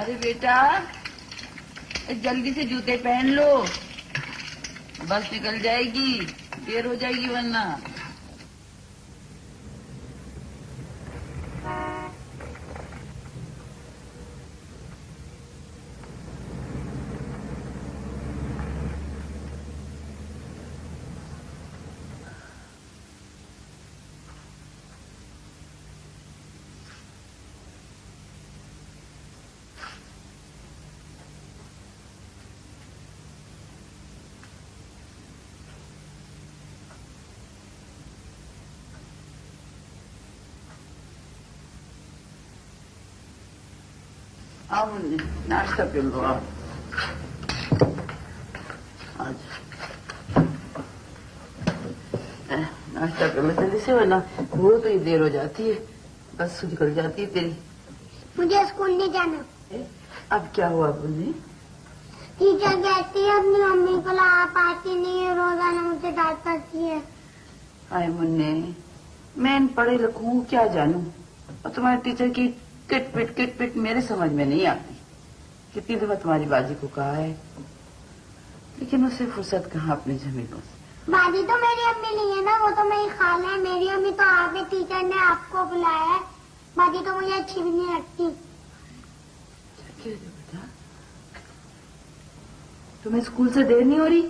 अरे बेटा जल्दी से जूते पहन लो, बस निकल जाएगी, देर हो जाएगी वरना। आओ मुन्ने, नाश्ता कर लो आप। आज नाश्ता कर लो जल्दी से, वरना वो तो ही देर हो जाती है, बस निकल जाती है तेरी। मुझे स्कूल नहीं जाना। अब क्या हुआ मुन्ने? टीचर कहती है अपनी मम्मी को ला पाती नहीं है, रोजाना मुझे डांट पड़ती है। आए मुन्ने, मैं इन पढ़े लिखूं क्या जानूं, और तुम्हारे टीचर की किट पिट मेरे समझ में नहीं आती। कितनी दफा तुम्हारी बाजी को कहा है, लेकिन उसे फुर्सत कहाँ अपने जमीनों से। बाजी तो मेरी अम्मी नहीं है ना, वो तो मेरी खाला है। मेरी अम्मी तो आपके टीचर ने आपको बुलाया है। बाजी तो मुझे अच्छी भी नहीं लगती। बेटा तुम्हें स्कूल से देर नहीं हो रही?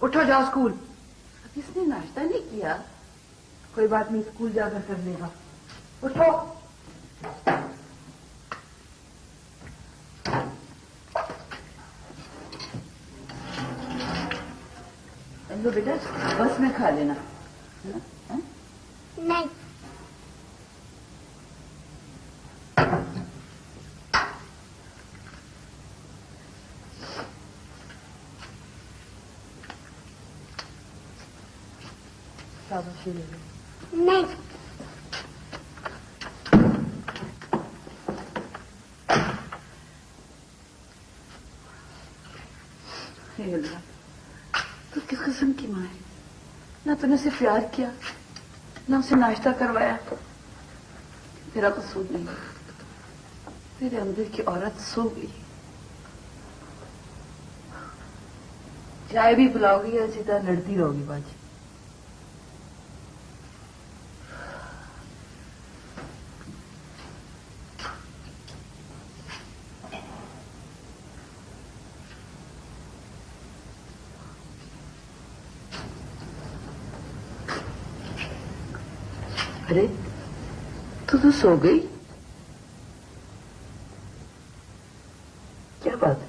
उठो जाओ स्कूल। अब इसने नाश्ता नहीं किया। कोई बात नहीं, स्कूल जाकर कर लेगा। उठो। लो बेटा, बस में खा लेना। नहीं। शाबाशी ले लो। नहीं। तो किस किस्म की माँ है? ना तूने उसे प्यार किया, ना उसे नाश्ता करवाया। तेरा कसूर नहीं, तेरे अंदर की औरत सो गई। चाय भी पिलाओगी या सीधा लड़ती रहोगी बाजी? अरे तू तो सो गई? क्या बात है,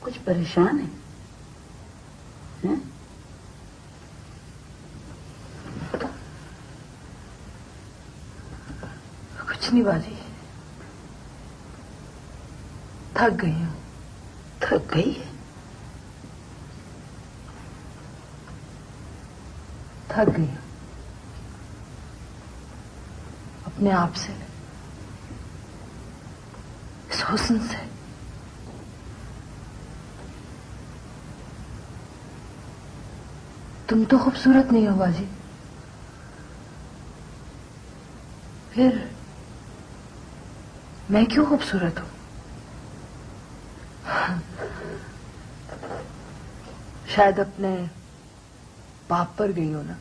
कुछ परेशान है? हैं? कुछ नहीं बाजी, थक गई हूं। थक गई है, थक गई हूं अपने आप से, इस हुस्न से। तुम तो खूबसूरत नहीं हो बाजी, फिर मैं क्यों खूबसूरत हूं? शायद अपने पाप पर गई हो ना।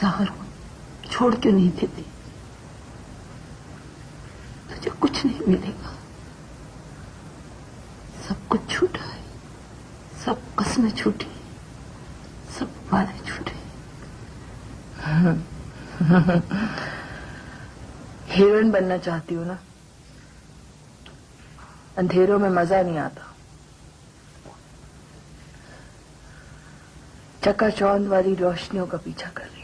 सागर को छोड़ क्यों नहीं देती? तुझे कुछ नहीं मिलेगा, सब कुछ छूटा है, सब कसमें छूटी, सब वादे छूटे। हीरोइन बनना चाहती हो ना? अंधेरों में मजा नहीं आता। चकाचौंध वाली रोशनियों का पीछा कर रही हूं।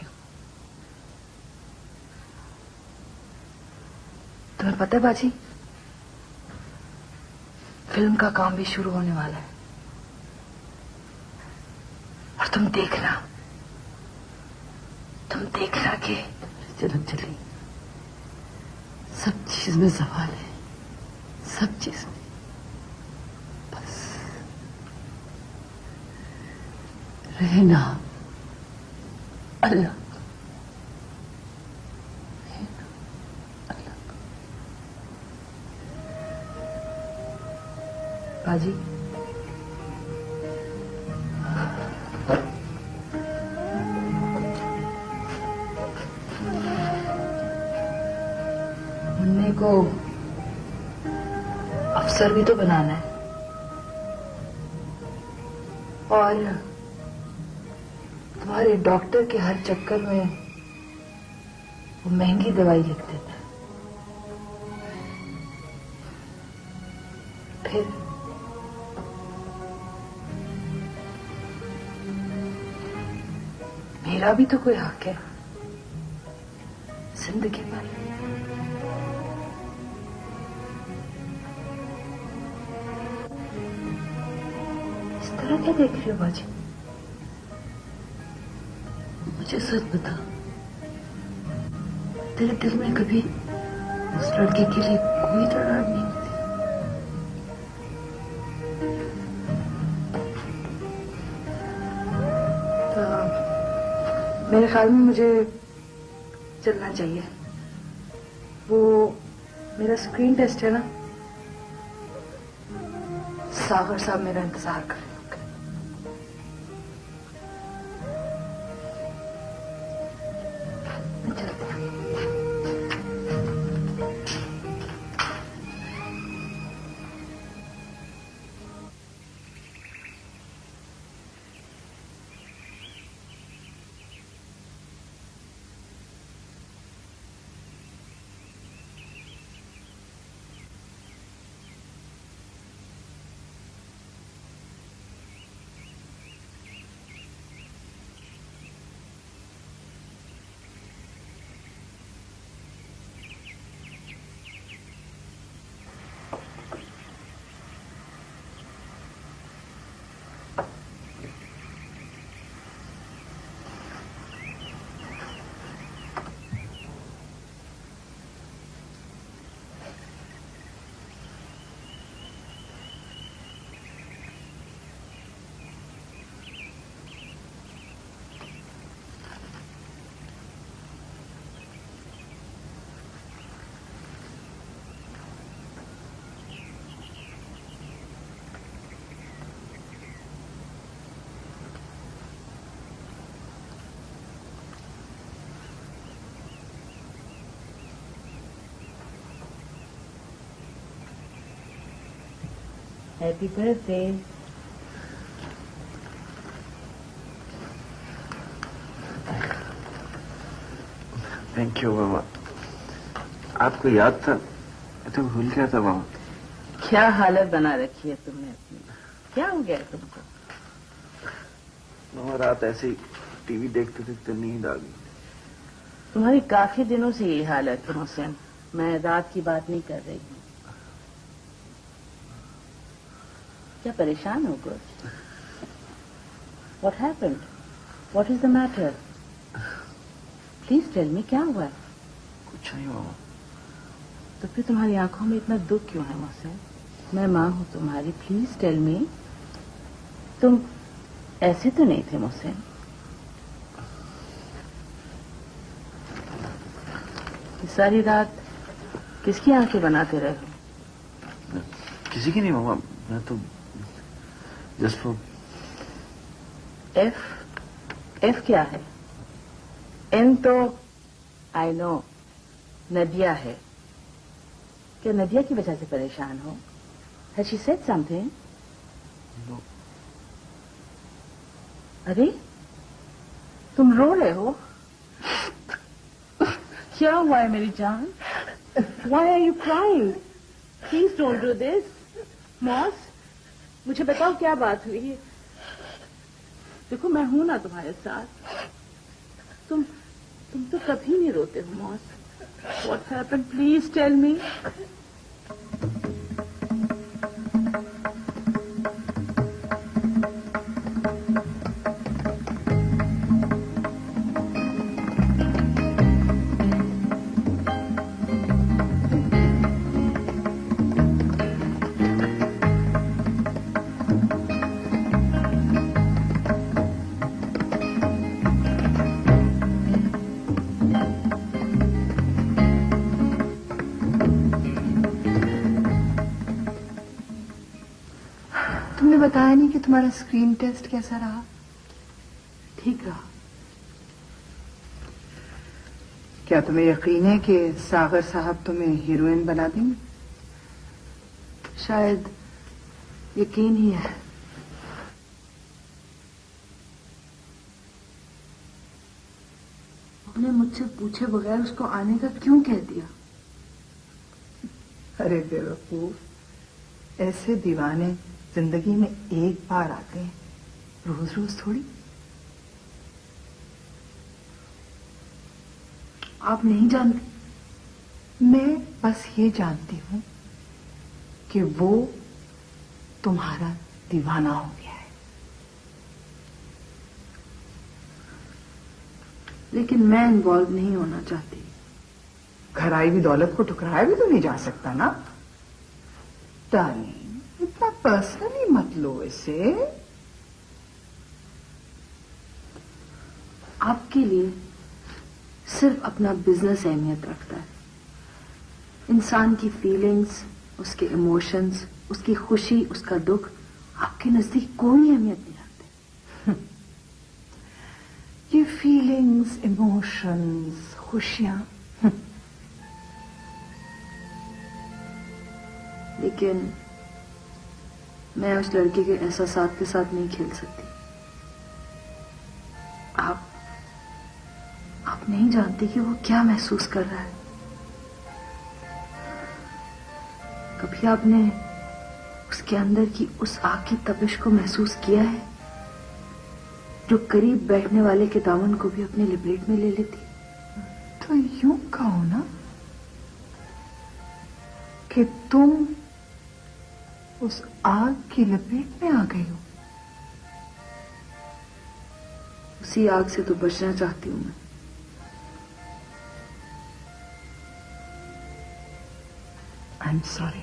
तुम्हें पता है बाजी, फिल्म का काम भी शुरू होने वाला है। तुम देखना कि जन्म चली सब चीज में सवाल है, सब चीज में। बस रहना अल्लाह, बाजी मुन्ने को अफसर भी तो बनाना है और तुम्हारे डॉक्टर के हर चक्कर में वो महंगी दवाई लिख देता है। फिर मेरा भी तो कोई हक है जिंदगी पर। इस तरह क्या देख रही हो बाजी? मुझे सच बता, तेरे दिल में कभी उस लड़के के लिए कोई दरार नहीं होती? मेरे ख्याल में मुझे चलना चाहिए। वो मेरा स्क्रीन टेस्ट है ना, सागर साहब मेरा इंतजार कर रहे होंगे। मैं चलती हूँ। Happy birthday. थैंक यू मामा। आपको याद था? मैं तो भूल गया था मामा। क्या हालत बना रखी है तुमने अपनी? क्या हो गया तुमको? मामा रात ऐसे ही टीवी देखते देखते नींद आ गई। तुम्हारी काफी दिनों से यही हालत है हुसैन। मैं रात की बात नहीं कर रही हूँ। क्या परेशान हो कुछ? What happened? What is the matter? Please tell me, क्या हुआ? कुछ नहीं मामा। तो फिर तुम्हारी आंखों में इतना दुख क्यों है मुझसे? मैं माँ हूँ तुम्हारी, प्लीज टेल मी। तुम ऐसे तो नहीं थे मुझसे। सारी रात किसकी आंखें बनाते रहे हो? किसी की नहीं मामा, मैं तो जस्ट फॉर। एफ क्या है? एन तो आई नो नदिया है। क्या नदिया की वजह से परेशान हो? Has she said something? No. अरे तुम रो रहे हो? क्या हुआ है मेरी जान? Why are you crying? Please don't do this. मॉस, मुझे बताओ क्या बात हुई है? देखो मैं हूं ना तुम्हारे साथ। तुम तो कभी नहीं रोते हो moss. What's happened? Please tell me. बताया नहीं कि तुम्हारा स्क्रीन टेस्ट कैसा रहा? ठीक रहा। क्या तुम्हें यकीन है कि सागर साहब तुम्हें हीरोइन बना देंगे? शायद यकीन ही है। आपने मुझसे पूछे बगैर उसको आने का क्यों कह दिया? अरे बेवकूफ, ऐसे दीवाने जिंदगी में एक बार आते हैं, रोज रोज थोड़ी। आप नहीं जानते? मैं बस ये जानती हूं कि वो तुम्हारा दीवाना हो गया है। लेकिन मैं इन्वॉल्व नहीं होना चाहती। घर आई हुई दौलत को ठुकराया भी तो नहीं जा सकता ना। डार्लिंग, इतना पर्सनली मत लो इसे। आपके लिए सिर्फ अपना बिजनेस अहमियत रखता है। इंसान की फीलिंग्स, उसके इमोशंस, उसकी खुशी, उसका दुख आपके नजदीक कोई अहमियत नहीं रखते। ये फीलिंग्स, इमोशंस, खुशियां, लेकिन मैं उस लड़के के एहसासात के साथ नहीं खेल सकती। आप नहीं जानती कि वो क्या महसूस कर रहा है। कभी आपने उसके अंदर की उस आग की तपिश को महसूस किया है जो करीब बैठने वाले के दामन को भी अपनी लपेट में ले लेती? तो यूं कहो ना कि तुम उस आग की लपेट में आ गई हो। उसी आग से तो बचना चाहती हूं मैं। I'm sorry.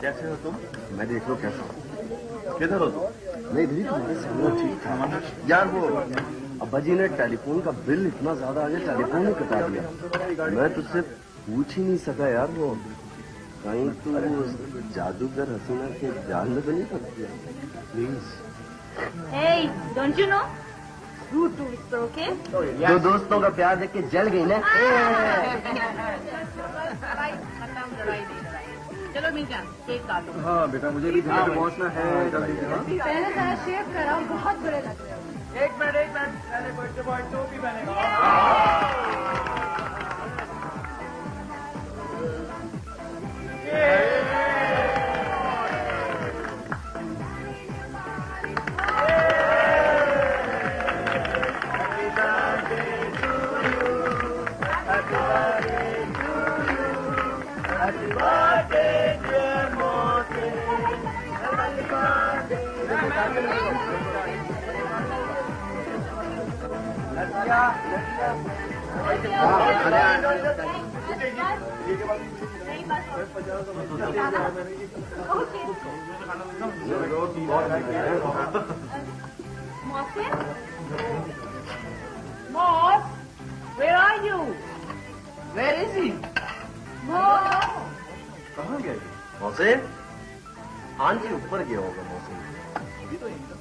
कैसे हो तुम? मैं देख लो कैसा हूँ। किधर हो तुम? नहीं दीदी, तुम्हारे सामने ठीक था यार। वो अब्बा जी ने टेलीफोन का बिल इतना ज्यादा आ गया, टेलीफोन ही कटा दिया। मैं तुझसे पूछ ही नहीं सका यार। वो कहीं तू जादूगर हसीना के जाल में तो नहीं फंस गया? Please. Hey, don't you know? Rude to whisper, okay? दो दोस्तों का प्यार देख के जल गई ना। चलो मीजा, केक काटो। हाँ बेटा, मुझे भी घर पे पहुंचना है जल्दी से। हाँ? पहले जरा शेव कराओ, बहुत बुरे लग रहे हो। एक मिनट पहले बर्थडे बॉय टोपी पहनेगा। Moss, where are you? Where is he? Moss. कहाँ गया? मौसे? हाँ जी, ऊपर गया होगा मौसे। अभी तो एकदम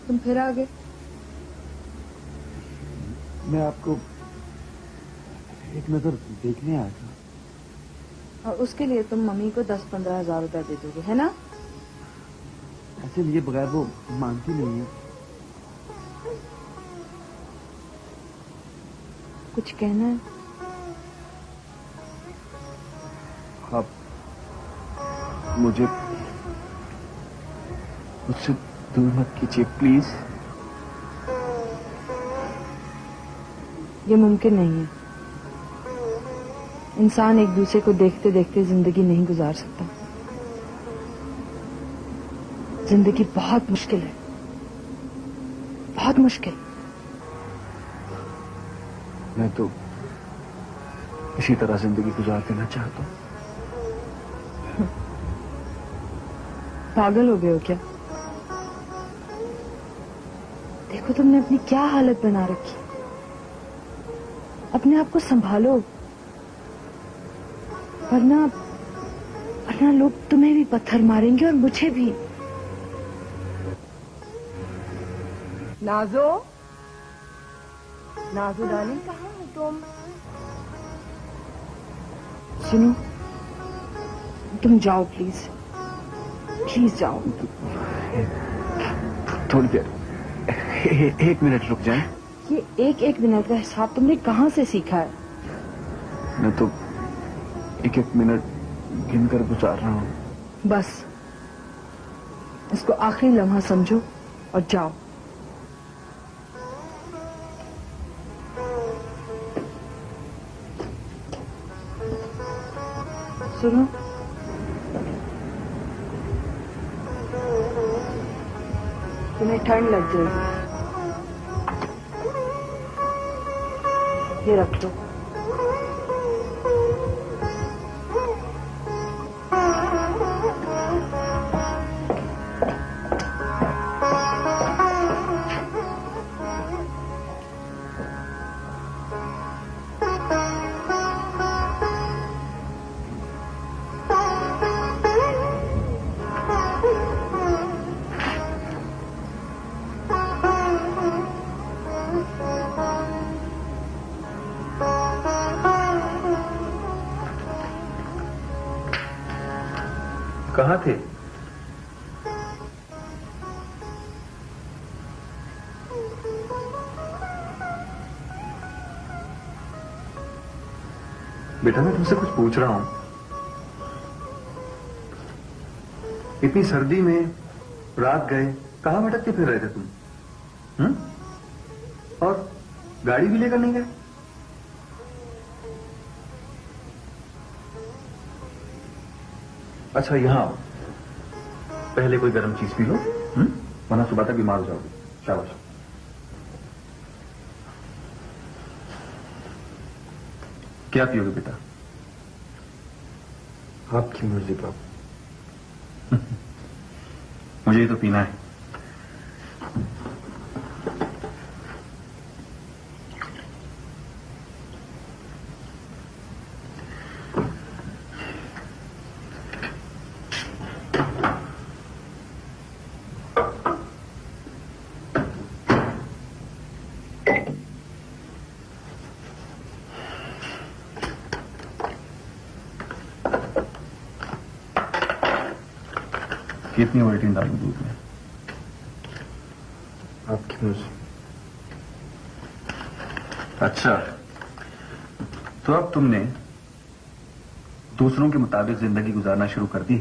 तुम फिर आ गए। मैं आपको एक नजर देखने आया था। और उसके लिए तुम मम्मी को 10-15 हजार रुपया दे दोगे, है ना? ऐसे लिए बगैर वो मानती नहीं है। कुछ कहना है? आप मुझे मुझसे दूर मत कीजिए प्लीज। ये मुमकिन नहीं है। इंसान एक दूसरे को देखते देखते जिंदगी नहीं गुजार सकता। जिंदगी बहुत मुश्किल है, बहुत मुश्किल। मैं तो इसी तरह जिंदगी गुजार देना चाहता हूँ। पागल हो गए हो क्या? देखो तुमने अपनी क्या हालत बना रखी। अपने आप को संभालो, वरना लोग तुम्हें भी पत्थर मारेंगे और मुझे भी। नाजो, नाजो डार्लिंग, कहाँ हो तुम? सुनो, तुम जाओ प्लीज, प्लीज जाओ। थोड़ी देर, एक मिनट रुक जाए। ये एक मिनट का हिसाब तुमने कहाँ से सीखा है? मैं तो एक मिनट गिनकर गुजार रहा हूँ। बस इसको आखिरी लम्हा समझो और जाओ। सुनो, तुम्हें ठंड लग जाएगी, ये रख लो। कहाँ थे? बेटा मैं तुमसे कुछ पूछ रहा हूं। इतनी सर्दी में रात गए, कहाँ भटकते फिर रहे थे तुम? और गाड़ी भी लेकर नहीं गए? अच्छा यहां आओ, पहले कोई गर्म चीज पी लो, वरना सुबह तक बीमार हो जाओगे। शाबाश। क्या पियोगे बेटा? आपकी मर्जी बाबू। मुझे ही तो पीना है। कितनी ओवल्टीन डालूं दूध में? आपकी मर्जी। अच्छा, तो अब तुमने दूसरों के मुताबिक जिंदगी गुजारना शुरू कर दी।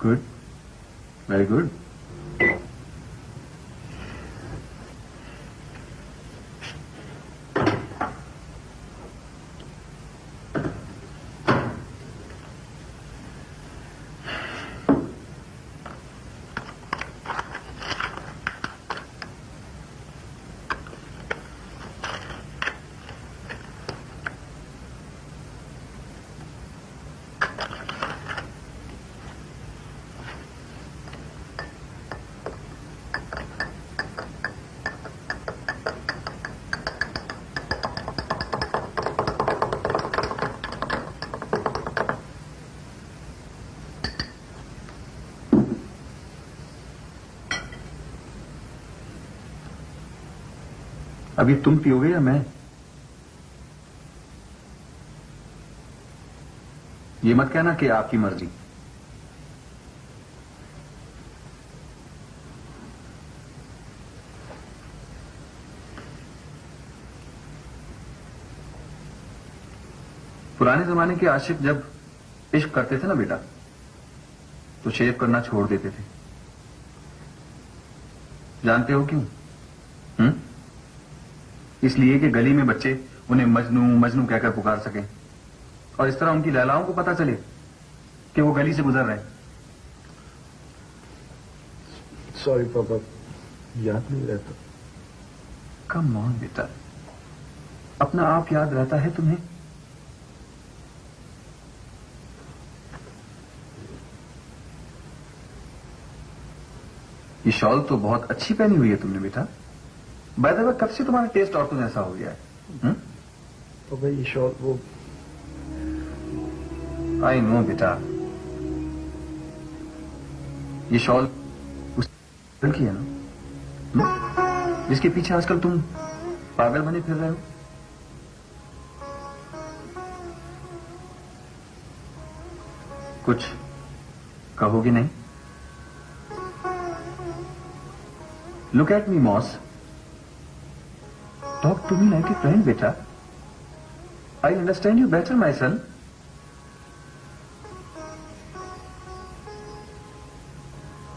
Good, very good. अभी तुम पियोगे या मैं? ये मत कहना कि आपकी मर्जी। पुराने जमाने के आशिक जब इश्क करते थे ना बेटा, तो शेव करना छोड़ देते थे। जानते हो क्यों? इसलिए कि गली में बच्चे उन्हें मजनू मजनू कहकर पुकार सकें और इस तरह उनकी लैलाओं को पता चले कि वो गली से गुजर रहे हैं। सॉरी पापा, याद नहीं रहता। कम ऑन बेटा, अपना आप याद रहता है तुम्हें? ये शॉल तो बहुत अच्छी पहनी हुई है तुमने बेटा। बाय द वे, कब से तुम्हारा टेस्ट औरतों जैसा हो गया है? तो भाई ये शॉल वो आई नो बेटा, ये शॉल उस की है ना, जिसके पीछे आजकल तुम पागल बने फिर रहे हो। कुछ कहोगे नहीं? Look at me, Moss. Talk to me like a friend, beta. I understand you better, my son.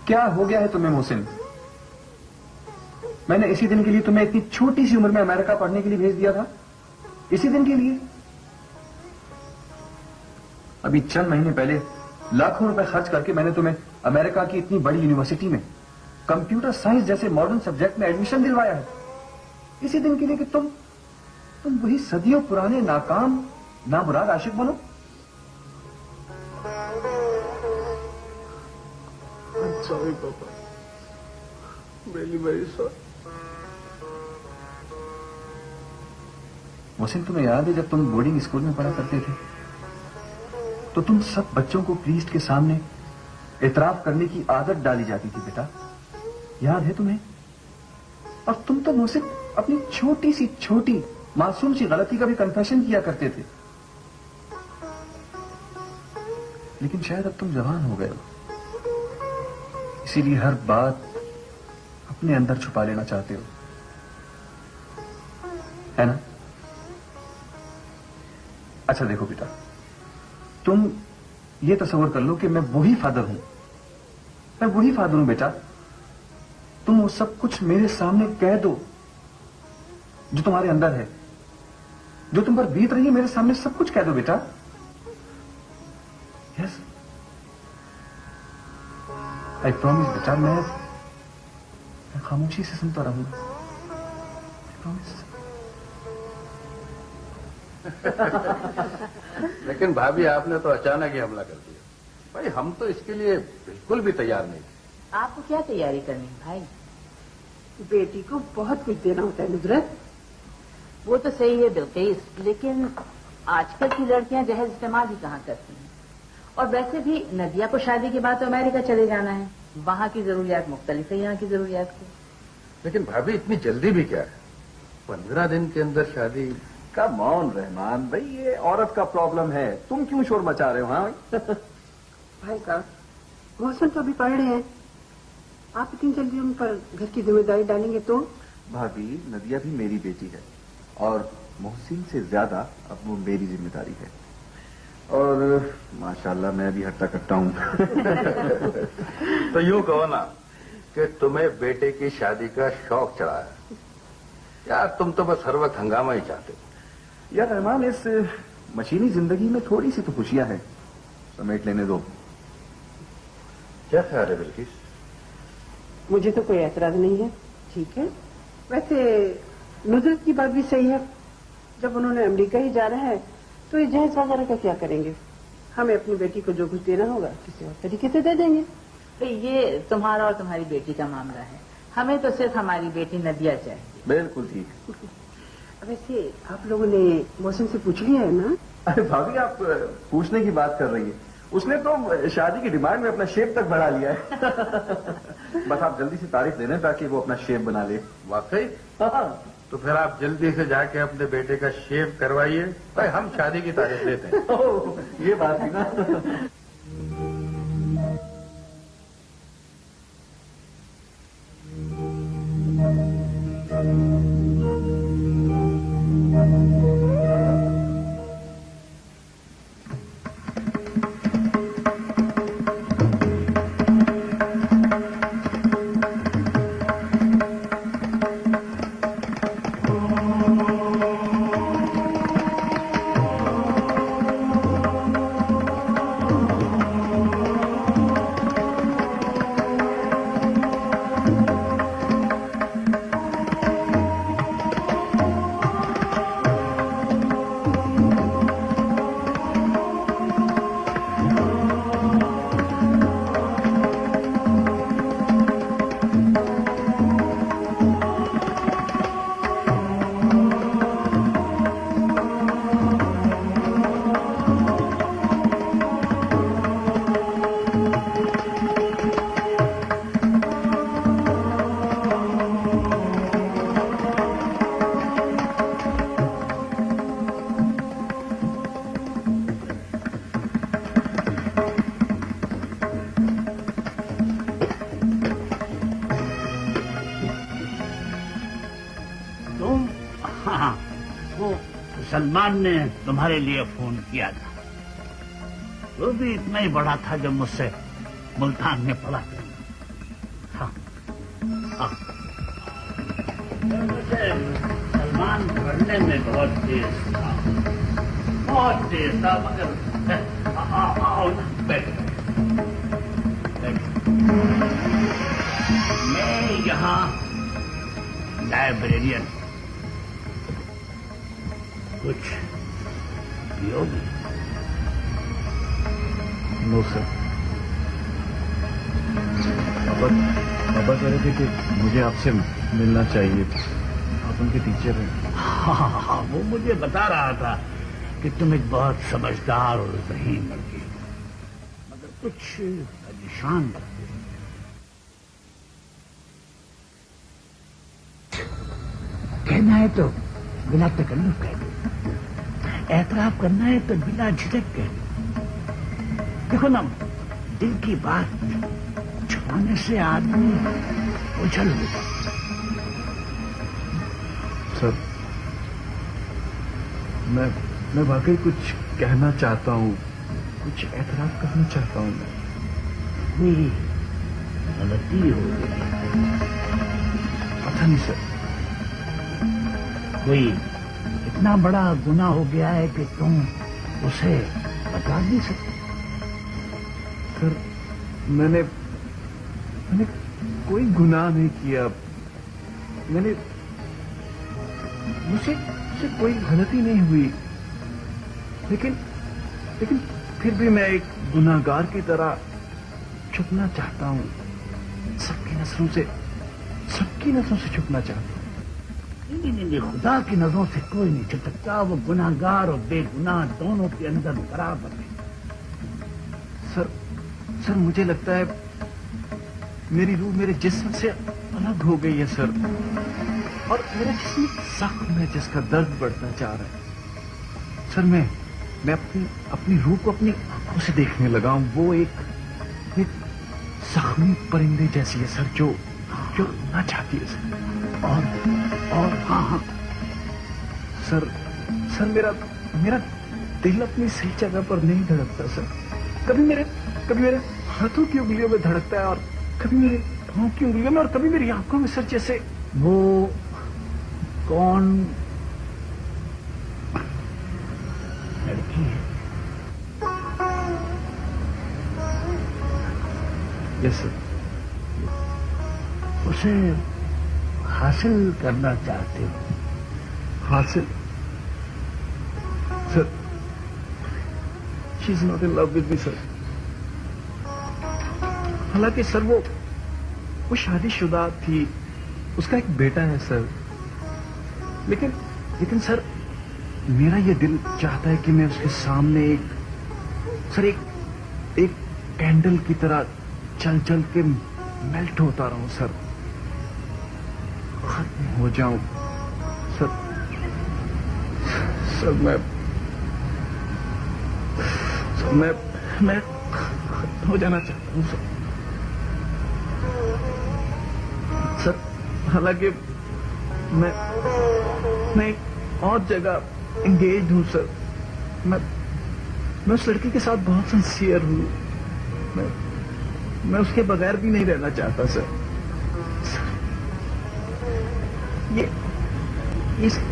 क्या हो गया है तुम्हें मोहसिन? मैंने इसी दिन के लिए तुम्हें इतनी छोटी सी उम्र में अमेरिका पढ़ने के लिए भेज दिया था, इसी दिन के लिए। अभी चंद महीने पहले लाखों रुपए खर्च करके मैंने तुम्हें अमेरिका की इतनी बड़ी यूनिवर्सिटी में कंप्यूटर साइंस जैसे मॉडर्न सब्जेक्ट में एडमिशन दिलवाया है, इसी दिन के लिए कि तुम वही सदियों पुराने नाकाम नामुराद आशिक बनो। सॉरी पापा, वेरी सॉरी। मोहसिन, तुम्हें याद है जब तुम बोर्डिंग स्कूल में पढ़ा करते थे तो तुम सब बच्चों को प्रीस्ट के सामने एतराफ करने की आदत डाली जाती थी बेटा, याद है तुम्हें? और तुम तो मुझसे अपनी छोटी सी छोटी मासूम सी गलती का भी कन्फेशन किया करते थे। लेकिन शायद अब तुम जवान हो गए हो, इसीलिए हर बात अपने अंदर छुपा लेना चाहते हो, है ना? अच्छा देखो बेटा, तुम ये तस्वर कर लो कि मैं वही फादर हूं, मैं वही फादर हूं बेटा। तुम वो सब कुछ मेरे सामने कह दो जो तुम्हारे अंदर है, जो तुम पर बीत रही है, मेरे सामने सब कुछ कह दो बेटा। यस, आई प्रॉमिस बेटा, मैं खामोशी से सुनता रहूंगा, आई प्रॉमिस। लेकिन भाभी, आपने तो अचानक ही हमला कर दिया। भाई, हम तो इसके लिए बिल्कुल भी तैयार नहीं थे। आपको क्या तैयारी करनी है भाई? बेटी को बहुत कुछ देना होता है नुसरत। वो तो सही है बिल्किस, लेकिन आजकल की लड़कियां जहेज इस्तेमाल ही कहाँ करती हैं। और वैसे भी नदिया को शादी के बाद तो अमेरिका चले जाना है, वहां की जरूरियात मुख्तलिफ है यहाँ की जरूरियात की। लेकिन भाभी, इतनी जल्दी भी क्या है? 15 दिन के अंदर शादी। कम ऑन रहमान भाई, ये औरत का प्रॉब्लम है, तुम क्यों शोर मचा रहे हो? हाँ भाई साहब, मौसम तो अभी पढ़ रहे हैं, आप इतनी जल्दी उन पर घर की जिम्मेदारी डालेंगे तो? भाभी, नदिया भी मेरी बेटी है और मोहसिन से ज्यादा अब वो मेरी जिम्मेदारी है। और माशाल्लाह मैं भी हट्टा कट्टा हूं। तो यूं कहो ना कि तुम्हें बेटे की शादी का शौक चढ़ा है। यार, तुम तो बस हर वक्त हंगामा ही चाहते हो। यार रहमान, इस मशीनी जिंदगी में थोड़ी सी तो खुशियां हैं, समेट लेने दो। क्या ख्याल है बिल्किस? मुझे तो कोई एतराज नहीं है, ठीक है। वैसे नुसरत की बात भी सही है, जब उन्होंने अमेरिका ही जाना है तो ये जहेज वगैरह का क्या करेंगे? हमें अपनी बेटी को जो कुछ देना होगा किसी और तरीके से दे देंगे। तो ये तुम्हारा और तुम्हारी बेटी का मामला है, हमें तो सिर्फ हमारी बेटी नदिया चाहिए। बिल्कुल ठीक। वैसे आप लोगों ने मौसम से पूछ लिया है ना? अरे भाभी, आप पूछने की बात कर रही है, उसने तो शादी की डिमांड में अपना शेप तक बढ़ा लिया है। बस आप जल्दी से तारीख दे दें ताकि वो अपना शेप बना ले। वाकई? हाँ, तो फिर आप जल्दी से जाके अपने बेटे का शेव करवाइए। भाई हम शादी की तारीख लेते हैं। ओह, ये बात है ना। सलमान ने तुम्हारे लिए फोन किया था। वो भी इतना ही बड़ा था जब मुझसे मुल्तान में पड़ा। हाँ, हाँ। मुझे सलमान पढ़ने में बहुत तेज था, मगर आओ ना, बैठो। मैं यहाँ लाइब्रेरियन, कुछ पियोगे? No sir. पापा कह रहे थे कि मुझे आपसे मिलना चाहिए। आप उनके टीचर हैं। हाँ, वो मुझे बता रहा था कि तुम एक बहुत समझदार और ज़हीन लड़की हो, मगर कुछ परेशान लगते हो। कहना है तो बिना तकल्लुफ कह दो, एतराफ करना है तो बिना झिझक कह दो। देखो ना, दिल की बात छुपाने से आदमी उछल हो जाता। सर, मैं वाकई कुछ कहना चाहता हूँ, कुछ एतराफ करना चाहता हूँ। कोई गलती हो गई? पता नहीं सर। कोई इतना बड़ा गुनाह हो गया है कि तुम उसे बता नहीं सकते? सर, मैंने कोई गुनाह नहीं किया। मुझसे कोई गलती नहीं हुई, लेकिन फिर भी मैं एक गुनाहगार की तरह छुपना चाहता हूँ। सबकी नजरों से छुपना चाहता हूँ। नहीं, खुदा की नजरों से कोई नहीं छुप सकता। वो गुनाहगार और बेगुनाह दोनों के अंदर बराबर है। सर, मुझे लगता है मेरी रूह मेरे जिस्म से अलग हो गई है सर, और मेरा जिस्म जख्म है जिसका दर्द बढ़ता जा रहा है। सर, मैं अपनी रूह को अपनी आंखों से देखने लगा हूं। वो एक जख्मी परिंदे जैसी है सर, जो उड़ना चाहती है सर। और हाँ सर, मेरा दिल अपनी सही जगह पर नहीं धड़कता सर। कभी मेरे हाथों की उंगलियों में धड़कता है, और कभी मेरे पांव की उंगलियों में, और कभी मेरी आंखों में सर। जैसे वो कौन लड़की है? Yes sir. उसे हासिल करना चाहते हो? हासिल? Sir, she is not in love with me sir. हालांकि सर वो शादीशुदा थी, उसका एक बेटा है सर। लेकिन सर, मेरा ये दिल चाहता है कि मैं उसके सामने एक कैंडल की तरह चल के मेल्ट होता रहूं सर, खत्म हो जाऊं सर मैं हो जाना चाहता हूँ सर। हालांकि मैं और जगह एंगेज हूँ सर। मैं उस लड़की के साथ बहुत सिंसियर हूँ। मैं उसके बगैर भी नहीं रहना चाहता सर।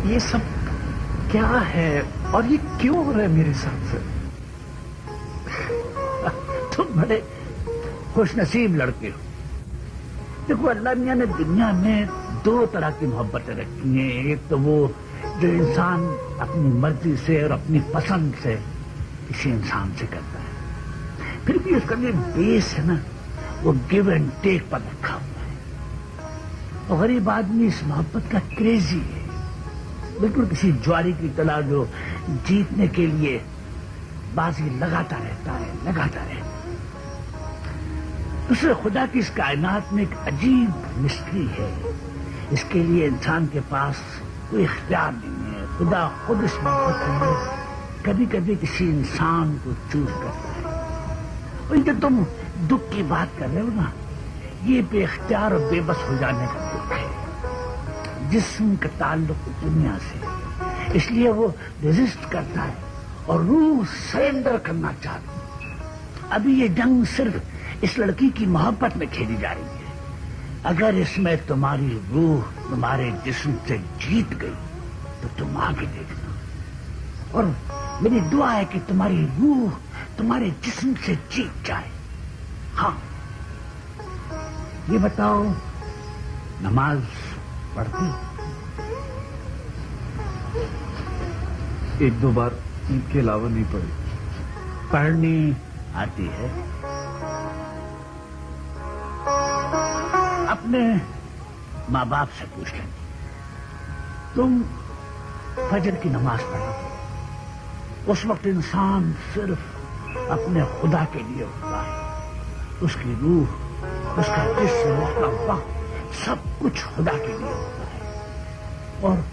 ये सब क्या है और ये क्यों हो रहा है मेरे साथ सर? तुम बड़े खुशनसीब लड़के हो। देखो, अल्लाह मियां ने दुनिया में दो तरह की मोहब्बतें रखी हैं। एक तो वो जो इंसान अपनी मर्जी से और अपनी पसंद से किसी इंसान से करता है, फिर भी उसका जो बेस है ना, वो गिव एंड टेक पर रखा हुआ है। और गरीब आदमी इस मोहब्बत का क्रेजी है, बिल्कुल किसी ज्वारी की तरह जो जीतने के लिए बाजी लगाता रहता है। दूसरे खुदा की इस कायनात में एक अजीब मिस्ट्री है। इसके लिए इंसान के पास कोई इख्तियार नहीं है। खुदा खुद इस मोहब्बत में कभी कभी किसी इंसान को चूज करता है। और जो तुम दुख की बात कर रहे हो ना, ये बेख्तियार और बेबस हो जाने का दुख है। जिस्म का ताल्लुक दुनिया से, इसलिए वो रेजिस्ट करता है और रूह सरेंडर करना चाहती है। अभी ये जंग सिर्फ इस लड़की की मोहब्बत में खेली जा रही है। अगर इसमें तुम्हारी रूह तुम्हारे जिस्म से जीत गई तो तुम आगे देखना। और मेरी दुआ है कि तुम्हारी रूह तुम्हारे जिस्म से जीत जाए। हाँ, ये बताओ, नमाज पढ़ती? एक दो बार ईद के अलावा नहीं पढ़ी। पढ़नी आती है? अपने माँ बाप से पूछ लेंगे। तुम फजर की नमाज पढ़ो, उस वक्त इंसान सिर्फ अपने खुदा के लिए होता है। उसकी रूह, उसका जिस्म, उसका वक्त, सब कुछ खुदा के लिए होता है। और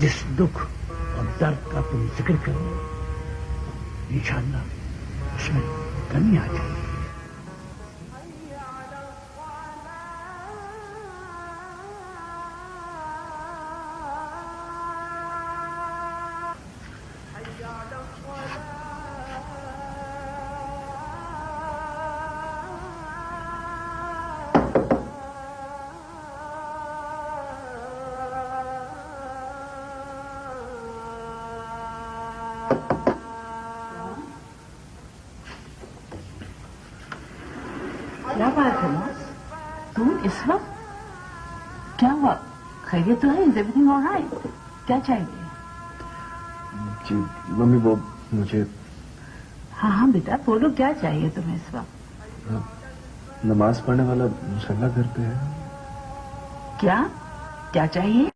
जिस दुख और दर्द का तुम जिक्र करो, इंशाअल्लाह उसमें कमी आ जाएगी। क्या बात है ना, तुम इस वक्त? क्या हुआ? खैरियत तो है? Is everything alright? क्या चाहिए? जी मम्मी, वो मुझे हाँ बेटा बोलो, क्या चाहिए तुम्हें इस वक्त? नमाज पढ़ने वाला मुसल्ला घर पे है। क्या क्या चाहिए?